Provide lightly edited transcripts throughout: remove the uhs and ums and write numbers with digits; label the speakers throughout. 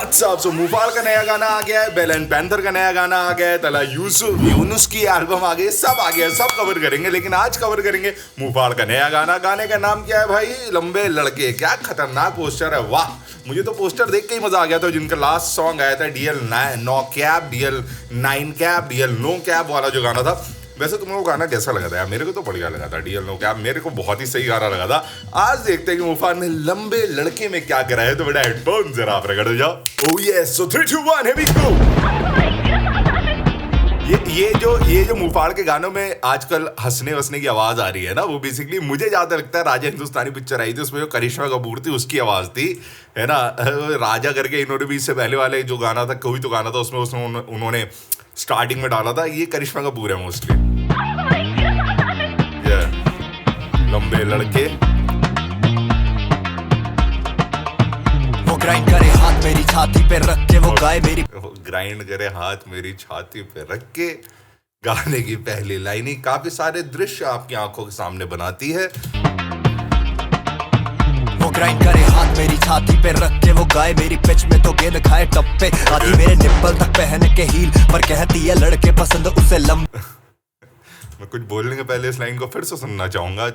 Speaker 1: WhatsApp सो मुफाल का नया गाना आ गया है, बेल एंड पैंथर का नया गाना आ गया है, तला यूनुस की एल्बम आ गई, सब आ गया, सब कवर करेंगे। लेकिन आज कवर करेंगे मुफाल का नया गाना। गाने का नाम क्या है भाई? लंबे लड़के। क्या खतरनाक पोस्टर है, वाह! मुझे तो पोस्टर देख के ही मजा आ गया था। जिनका लास्ट सॉन्ग आया था DL 9 cap DL no cap वाला जो गाना था। वैसे तुम्हें वो गाना कैसा लगा था यार? मेरे को तो बढ़िया लगा था DL नो कैप, मेरे को बहुत ही सही गाना लगा था। आज देखते हैं कि मुफाल ने लंबे लड़के में क्या करा है। तो बेटा हेडफोन जरा आप रगड़ जाओ। Oh yes, so 3 2 1 here we go. ये जो मुफाल के गानों में आजकल हंसने वसने की आवाज आ रही है ना, वो बेसिकली मुझे ज्यादा लगता है राजा हिंदुस्तानी पिक्चर आई थी, उसमें जो करिश्मा कपूर थी उसकी आवाज थी, है ना। राजा करके इन्होंने भी इससे पहले वाले जो गाना था, कोई तो गाना था, उसमें उन्होंने स्टार्टिंग में डाला था। ये करिश्मा कपूर है मोस्टली। लंबे लड़के
Speaker 2: वो ग्राइंड करे हाथ मेरी छाती पे रख के, वो गाए मेरी
Speaker 1: ग्राइंड करे हाथ मेरी छाती पे रख के। गाने की पहली लाइन ही काफी सारे दृश्य आपकी आंखों के सामने बनाती है।
Speaker 2: वो ग्राइंड करे हाथ मेरी छाती पे रख के, वो गाए मेरी पिच में तो गेंद खाए टप्पे। आती मेरे निप्पल तक पहन के हील, पर कहती है लड़के पसंद उसे लंबे।
Speaker 1: मैं कुछ बोलने के पहले इस लाइन को फिर से सुनना चाहूंगा।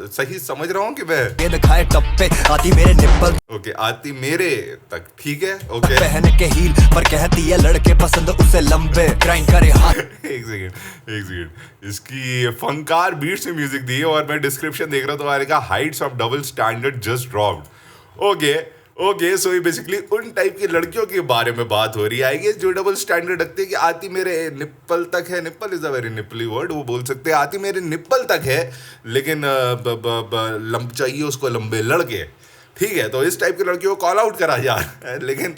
Speaker 1: सही समझ रहा हूँ कि मैं?
Speaker 2: गेंद खाए टप्पे, आती मेरे निप्पल
Speaker 1: ओके, आती मेरे तक, ठीक है, ओके।
Speaker 2: पहन के हील, पर कहती है लड़के पसंद उसे लंबे। ग्राइंड करे हाथ
Speaker 1: एक सेकंड इसकी फंकार बीट्स में म्यूजिक दी है, और मैं डिस्क्रिप्शन देख रहा हूँ तुम्हारे का heights of double standard just dropped. Okay, so ये बेसिकली उन टाइप की लड़कियों के बारे में बात हो रही है जो डबल स्टैंडर्ड रखती है कि आती मेरे निप्पल तक है। Nipple is a very nipply word, वो बोल सकते हैं आती मेरे निप्पल तक है, लेकिन चाहिए उसको लंबे लड़के, ठीक है। तो इस टाइप की लड़कियों को कॉल आउट करा जा रहा है, लेकिन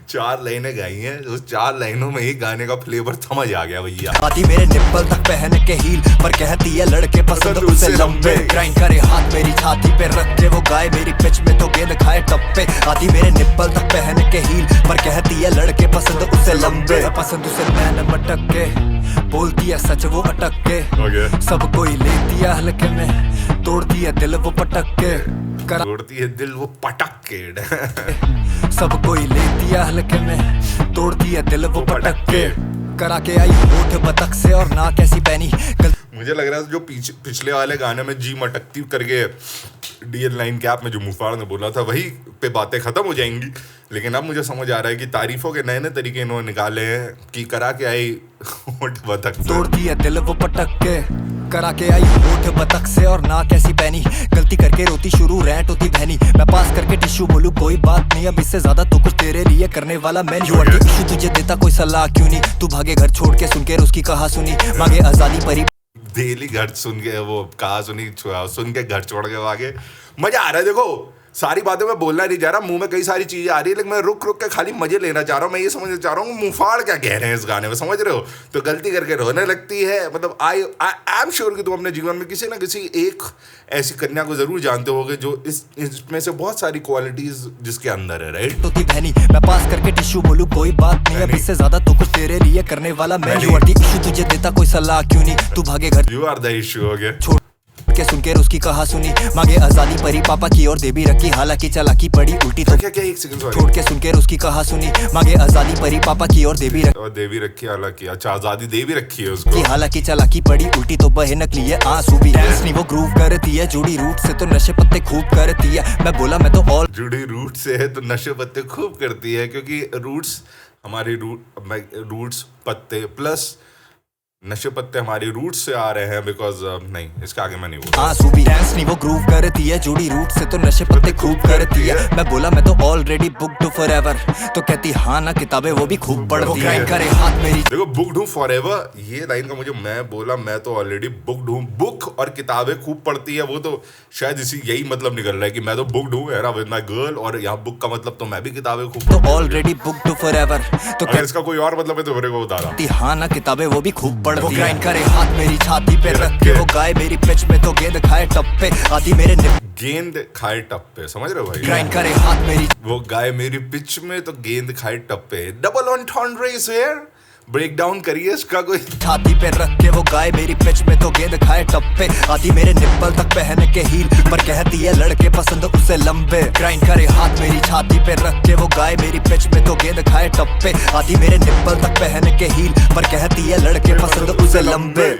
Speaker 1: 4 लाइनें गाई हैं, उस 4 लाइनों में ही गाने का फ्लेवर समझ आ गया भैया।
Speaker 2: आती मेरे निप्पल तक पहन के हील, पर कहती है लड़के पसंद उसे लंबे। ग्राइंड करे हाथ मेरी छाती पे रख के, वो गाए मेरी पिच में तो गेंद खाए टप्पे। आती मेरे निप्पल तक पहन के हील, पर कहती है लड़के पसंद उसे लंबे। पसंद उसे मैंने मटक के, बोलती है सच वो अटक के। सब कोई लेती है हल्के में, तोड़ती है दिल वो पटक के।
Speaker 1: तोड़ती है दिल वो पटक के।
Speaker 2: सब कोई लेती है हल्के में, तोड़ती है दिल वो पटक के। करा के आई होठ बतख से और ना कैसी पहनी।
Speaker 1: मुझे लग रहा है जो पिछले वाले गाने में जी मटकती करके DL 9 कैप में जो मुफाल ने बोला था, वही पे बातें खत्म हो जाएंगी। लेकिन अब मुझे समझ आ रहा है कि तारीफों के नए नए तरीके इन्होंने निकाले हैं कि करा के आई होठ बतख से,
Speaker 2: तोड़ती है दिल वो पटक के। करा के आई होठ बतख से और ना कैसी पहनी। गलती करके रोती शुरू रैंट होती बहनी। मैं पास करके टिश्यू बोलूं कोई बात नहीं, अब इससे ज्यादा तो कुछ तेरे लिए करने वाला मैं नहीं। इश्यू तुझे देता कोई सलाह क्यों नहीं, तू भागे घर छोड़ के सुन के उसकी कहा सुनी। मांगे आजादी परी
Speaker 1: डेली घर सुन के, वो कहा सुनी सुन के घर छोड़ के आगे। मजा आ रहा है। देखो सारी बातें मैं बोलना नहीं चाह रहा, मुंह में कई सारी चीजें आ रही है, लेकिन मैं रुक के खाली मजे लेना चाह रहा हूँ। मैं ये समझना चाह रहा हूँ मुफाल क्या कह रहे हैं इस गाने में, समझ रहे हो? तो गलती करके रोने लगती है। मतलब आई एम श्योर कि तुम अपने जीवन में किसी ना किसी एक ऐसी कन्या को जरूर जानते होगे जो इसमें से बहुत सारी क्वालिटीज जिसके अंदर है, राइट?
Speaker 2: होती बहनी मैं पास करके टिश्यू बोलूं कोई बात नहीं, अब इससे ज्यादा तो कुछ तेरे लिए करने वाला मैं। यू आर द इश्यू तुझे देता कोई सलाह क्यों नहीं, तू भागे घर
Speaker 1: यू आर द इश्यू हो गया।
Speaker 2: छोड़ के सुन के उसकी कहा सुनी। मांगे आजादी परी पापा की और दे भी रखी, हालांकि चालाकी पड़ी उल्टी तो
Speaker 1: क्या एक सेकंड
Speaker 2: छोड़ के सुन के उसकी कहा सुनी। मांगे आजादी परी पापा की और दे भी
Speaker 1: रखी हालांकि, अच्छा आजादी दे भी रखी है उसको,
Speaker 2: हालांकि चालाकी पड़ी उल्टी तो बहे नकली है आंसू भी। नहीं वो ग्रूव करती है, जुड़ी रूट से तो नशे पत्ते खूब करती है। मैं बोला मैं तो ऑल
Speaker 1: जुड़ी रूट से है तो नशे पत्ते खूब करती है, क्योंकि रूट्स हमारी रूट्स पत्ते प्लस नशे पत्ते हमारी रूट से आ रहे हैं। बिकॉज नहीं, इसके आगे मैं नहीं बोलूंगा।
Speaker 2: आंसू भी डांस नहीं वो ग्रूव करती है, जुड़ी रूट से तो नशे पत्ते खूब करती है। मैं बोला मैं तो ऑलरेडी बुक्ड फॉरएवर, तो कहती हाँ ना किताबें वो भी खूब पढ़ती है। करे हाथ मेरी
Speaker 1: देखो बुक्ड हूँ फॉरएवर, ये लाइन का मुझे, मैं बोला मैं तो ऑलरेडी बुक्ड हूँ। बुक और किताबें खूब पढ़ती है, वो तो शायद इसी यही मतलब निकल रहा है कि मैं तो बुक्ड हूँ है ना विद माय गर्ल, और यहाँ बुक का मतलब तो मैं भी किताबें खूब
Speaker 2: तो ऑलरेडी बुक्ड फॉरएवर, तो
Speaker 1: इसका कोई और मतलब है तो मेरे को बता रहा।
Speaker 2: हाँ ना किताबें वो भी खूब वो ग्राइंड करे हाथ मेरी छाती पे रख के, वो गाए मेरी पिच में तो गेंद खाए टप्पे। आती मेरे
Speaker 1: गेंद खाए टप्पे, समझ रहे हो भाई?
Speaker 2: ग्राइंड करे हाथ मेरी,
Speaker 1: वो गाए मेरी पिच में तो गेंद खाए टप्पे। डबल ऑन थॉन्ड्रेस हियर, ब्रेक डाउन करिए इसका कोई।
Speaker 2: छाती पे रख के वो गाय मेरी पिच में तो गेंद खाए टप्पे, आती मेरे निप्पल तक पहन के हील, पर कहती है लड़के पसंद उसे लंबे। ग्राइंड करे हाथ मेरी छाती पे रख के वो गाय मेरी पिच में तो गेंद खाए टप्पे, आती मेरे निप्पल तक पहन के हील, पर कहती है लड़के पसंद उसे लंबे।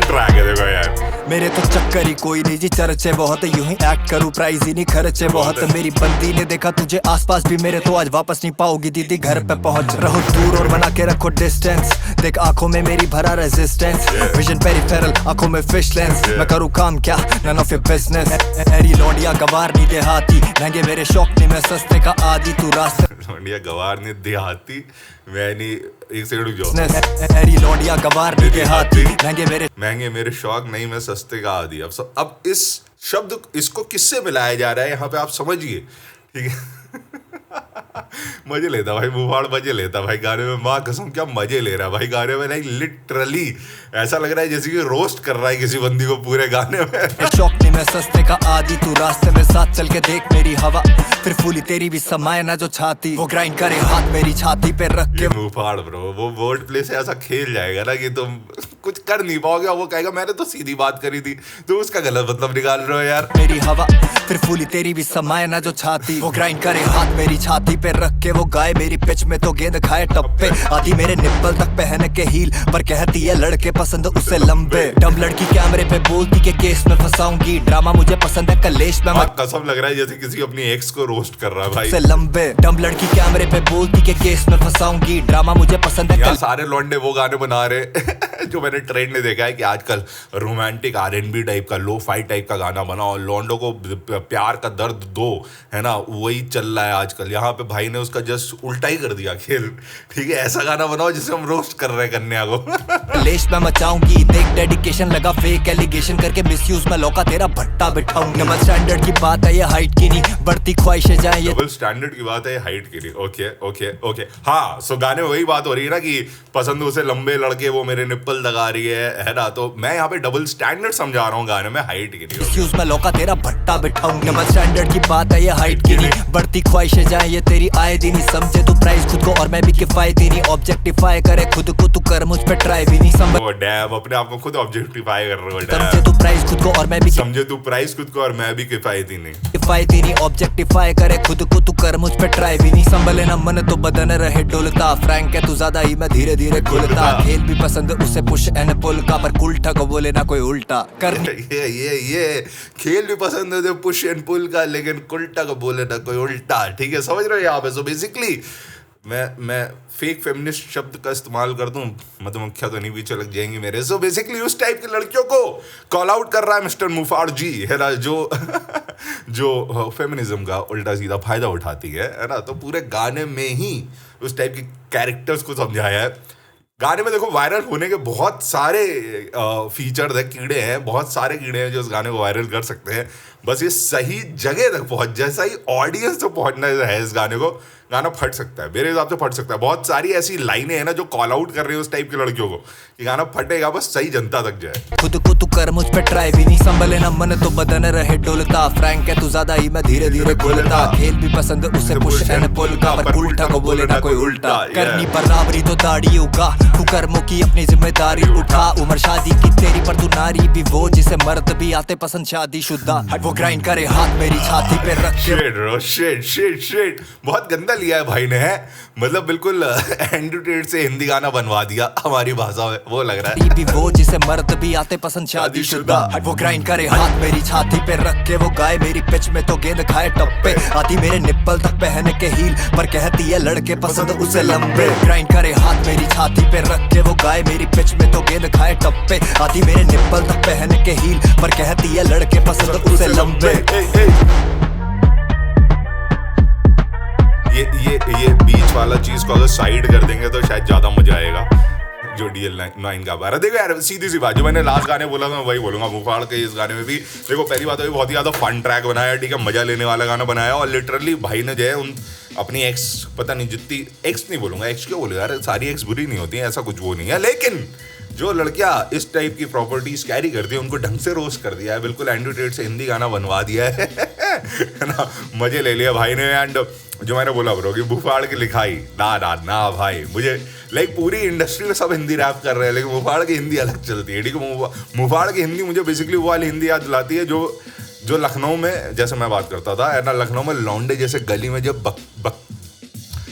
Speaker 1: ट्रैक है देखो यार,
Speaker 2: मेरे तो चक्कर ही कोई नहीं जी, चर्चे बहुत, यूं ही एक्ट करूं प्राइज ही नहीं खर्चे बहुत। मेरी बंदी ने देखा तुझे आसपास भी मेरे, तो आज वापस नहीं पाओगी दीदी घर पे पहुंच। रहो दूर और बना के रखो डिस्टेंस, देख आंखों में मेरी भरा रेजिस्टेंस, विजन पेरिफेरल आंखों में फिश लेंस, मैं करूं काम क्या नन ऑफ योर बिजनेस। एरी लौंडिया गवार नहीं देहाती, महंगे मेरे शौक नहीं मैं सस्ते का आदि, तू रास्ते
Speaker 1: लौंडिया गवार नहीं देहाती, मैं नहीं, एक सेकंड रुक जाओ।
Speaker 2: एरी लौंडिया गवार नहीं देहाती,
Speaker 1: महंगे मेरे शौक नहीं मैं सस्ते का आदी। अब इस शब्द इसको किससे मिलाया जा रहा है यहाँ पे आप समझिए, ठीक है। मजे लेता भाई, मुंहफाड़ मजे लेता भाई गाने में, माँ कसम क्या मजे ले रहा है भाई गाने में। लाइक लिटरली ऐसा लग रहा है जैसे कि रोस्ट कर रहा है किसी बंदी को पूरे गाने में।
Speaker 2: शौक नहीं मैं सस्ते का आदि, तू रास्ते में साथ चल के देख मेरी हवा, फिर फूली तेरी भी समाये ना जो छाती, वो ग्राइंड करे हाथ मेरी छाती पे रख के।
Speaker 1: मुंहफाड़ ब्रो, वो वर्ड प्ले से ऐसा खेल जाएगा ना कि तुम कुछ कर नहीं पाओगे। वो कहेगा मैंने तो सीधी बात करी थी, तो उसका गलत मतलब निकाल रहे हो यार।
Speaker 2: मेरी हवा फिर फूली तेरी भी समाये ना जो छाती, वो ग्राइंड करे हाथ मेरी छाती पे रख के वो गाय मेरी पिच में तो गेंद खाए टप्पे, आती मेरे निप्पल तक पहन के हील, पर कहती है लड़के पसंद उसे लंबे। डम लड़की कैमरे पे बोलती के केस में फंसाऊंगी, ड्रामा मुझे पसंद है कलेश में।
Speaker 1: कसम लग रहा है जैसे किसी अपनी एक्स को रोस्ट कर रहा है भाई।
Speaker 2: से लंबे डम लड़की कैमरे पे बोलती के केस में फंसाऊंगी, ड्रामा मुझे पसंद है।
Speaker 1: सारे लौंडे वो गाने बना रहे जो मैंने ट्रेंड में देखा है कि आजकल रोमांटिक R&B टाइप का, लो फाई टाइप का गाना बनाओ, लौंडों को प्यार का दर्द दो, है ना, वही चल रहा है आजकल। यहाँ पे भाई ने उसका जस्ट उल्टा ही कर दिया खेल, ठीक है। ऐसा गाना बनाओ जिसे हम रोस्ट कर रहे हैं कन्या को।
Speaker 2: लेश में मचाऊंगी, देख डेडिकेशन लगा फेक एलिगेशन करके, मिसयूज में लौका तेरा भट्टा बिठाऊंगी। डबल स्टैंडर्ड की बात है ये हाइट की नहीं, बढ़ती ख्वाहिशें जाए ये।
Speaker 1: डबल स्टैंडर्ड की बात है हाइट की नहीं, ओके ओके ओके। हाँ, सो गाने में वही बात हो रही है ना कि पसंद उसे लंबे लड़के, वो मेरे निप्पल दगा रही है ना। तो मैं यहाँ पे डबल स्टैंडर्ड समझा रहा हूँ गाने में, हाइट की नहीं।
Speaker 2: मिसयूज में लौका तेरा भट्टा बिठाऊंगी। डबल स्टैंडर्ड की बात है ये हाइट की नहीं, बढ़ती ख्वाहिशें जाए ये तेरी आए दिन। समझे तू प्राइस खुद को और मैं भी किफायती नहीं, ऑब्जेक्टिफाई करे खुद को तू कर मुझ पे ट्राई भी नहीं।
Speaker 1: डैम, अपने आप को खुद ऑब्जेक्टिफाई कर रहे हो।
Speaker 2: समझे तू प्राइस खुद को और मैं भी,
Speaker 1: समझे तू प्राइस खुद को और मैं भी किफायती नहीं।
Speaker 2: किफायती नहीं, ऑब्जेक्टिफाई करे खुद को तू कर मुझ पे ट्राई भी नहीं। संभले ना मन तो बदन रहे डोलता, फ्रैंक है तू ज्यादा ही मैं धीरे धीरे खुलता। खेल भी पसंद उसे पुश एंड पुल का, पर उल्टा को बोले ना कोई उल्टा करनी।
Speaker 1: ये खेल भी पसंद है पुश एंड पुल का, लेकिन उल्टा को बोले ना कोई उल्टा, ठीक है, समझ रहे हो यहाँ पे। सो बेसिकली मैं फेक फेमिनिस्ट शब्द का इस्तेमाल कर दूं, मधुमक्खियां तो नहीं पीछे लग जाएंगी मेरे। सो बेसिकली उस टाइप की लड़कियों को कॉल आउट कर रहा है मिस्टर मुफाड़ जी, है ना, जो फेमिनिज्म का उल्टा सीधा फायदा उठाती है ना। तो पूरे गाने में ही उस टाइप के कैरेक्टर्स को समझाया है। गाने में देखो वायरल होने के बहुत सारे फीचर्स है, कीड़े हैं, बहुत सारे कीड़े हैं जो उस गाने को वायरल कर सकते हैं। बस ये सही जगह तक पहुंच, जैसा ही ऑडियंस तक पहुंचना है इस गाने को, गाना फट सकता है, मेरे हिसाब से फट सकता है। बहुत सारी ऐसी लाइनें हैं ना जो कॉल आउट कर रही है उस टाइप की लड़कियों को कि गाना फटेगा, बस सही जनता तक जाए।
Speaker 2: खुद को तू कर मुझ पे ट्राई भी नहीं, संभले ना मन तो बदन रहे डोलता। फ्रैंक है तू ज्यादा ही मैं धीरे धीरे खुलता। खेल भी पसंद उसे पुश एंड पुल का, पर उल्टा को बोले ना कोई उल्टा करनी। बराबरी तो दाढ़ी उगा, तू कर्मों की अपनी जिम्मेदारी उठा। उम्र शादी की तेरी पर तू नारी भी वो, जिसे मर्द भी आते पसंद शादीशुदा। वो ग्राइंड करे हाथ मेरी छाती पे रख के।
Speaker 1: शिट बहुत गंदा लिया है भाई ने, है मतलब बिल्कुल एंडुटेड से हिंदी गाना बनवा दिया हमारी भाषा में, वो लग रहा है।
Speaker 2: भी वो जिसे मर्द भी आते पसंद शादीशुदा। वो ग्राइंड करे हाथ मेरी छाती पे रख के वो गाय मेरी पिच में तो गेंद खाए टप्पे। आती मेरे निप्पल तक पहन के हील, पर कहती है लड़के पसंद उसे लंबे। ग्राइंड करे हाथ मेरी छाती पे रख के वो गाय मेरी पिच में तो गेंद खाए टप्पे। आती मेरे निप्पल तक पहन के हील, पर कहती है लड़के पसंद उसे लंबे।
Speaker 1: ये बीच वाला चीज को अगर साइड कर देंगे तो शायद ज्यादा मजा आएगा। जो DL9 का बार है, देखो यार सीधी सी बात, जो मैंने लास्ट गाने बोला था मैं वही बोलूंगा मुफाड़ के इस गाने में भी। देखो पहली बात है बहुत ही ज्यादा फन ट्रैक बनाया, ठीक है, मजा लेने वाला गाना बनाया। और लिटरली भाई ने जो है उन अपनी एक्स, पता नहीं जितनी एक्स नहीं बोलूंगा, एक्स क्यों बोलूंगा यार, सारी एक्स बुरी नहीं होती है, ऐसा कुछ वो नहीं है, लेकिन जो लड़कियां इस टाइप की प्रॉपर्टीज कैरी करती है उनको ढंग से रोस्ट कर दिया है, बिल्कुल एंड्रू टेट से हिंदी गाना बनवा दिया है ना, मजे ले लिया भाई ने। एंड जो मैंने बोला ब्रो कि बुफाड़ की लिखाई ना ना ना भाई, मुझे लाइक पूरी इंडस्ट्री में सब हिंदी रैप कर रहे हैं लेकिन मुफाड़ की हिंदी अलग चलती है, ठीक है। मुफाड़ की हिंदी मुझे बेसिकली वो वाली हिंदी याद दिलाती है जो लखनऊ में, जैसे मैं बात करता था है ना, लखनऊ में लौंडे जैसे गली में जब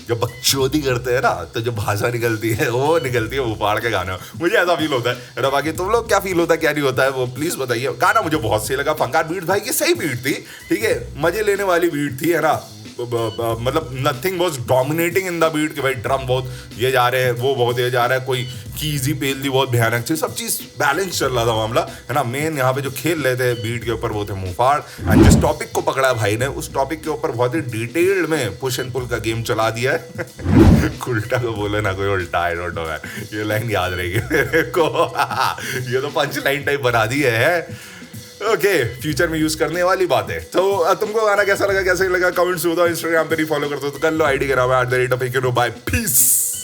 Speaker 1: जब बकचोदी करते हैं ना तो जो भाषा निकलती है वो निकलती है मुफाड़ के गाने में। मुझे ऐसा फील होता है ना। बाकी तुम लोग क्या फील होता है क्या नहीं होता है वो प्लीज बताइए। गाना मुझे बहुत सही लगा, फंकार बीट भाई की सही बीट थी, ठीक है, मजे लेने वाली बीट थी है ना। मतलब nothing was dominating in the beat कि भाई ड्रम बहुत ये जा रहे हैं वो बहुत ये जा रहा है, कोई कीजी पेल दी बहुत भयानक थी, सब चीज़ बैलेंस चल रहा था मामला है ना। मेन यहाँ पे जो खेल रहे थे बीट के ऊपर वो थे मुफाड़। एंड जिस टॉपिक को पकड़ा भाई ने उस टॉपिक के ऊपर बहुत ही डिटेल्ड में पुश एंड पुल का गेम चला दिया है उल्टा को बोले ना कोई उल्टा, आई डोंट नो मैन, ये लाइन याद रहेगी मेरे को ये तो पंच लाइन टाइप बना दी है। ओके, फ्यूचर में यूज करने वाली बात है। तो तुमको गाना कैसा लगा, कैसे लगा कमेंट्स में बताओ। इंस्टाग्राम पे नहीं फॉलो करते तो कर लो, आईडी के नाम है @AKINO। Bye, piece.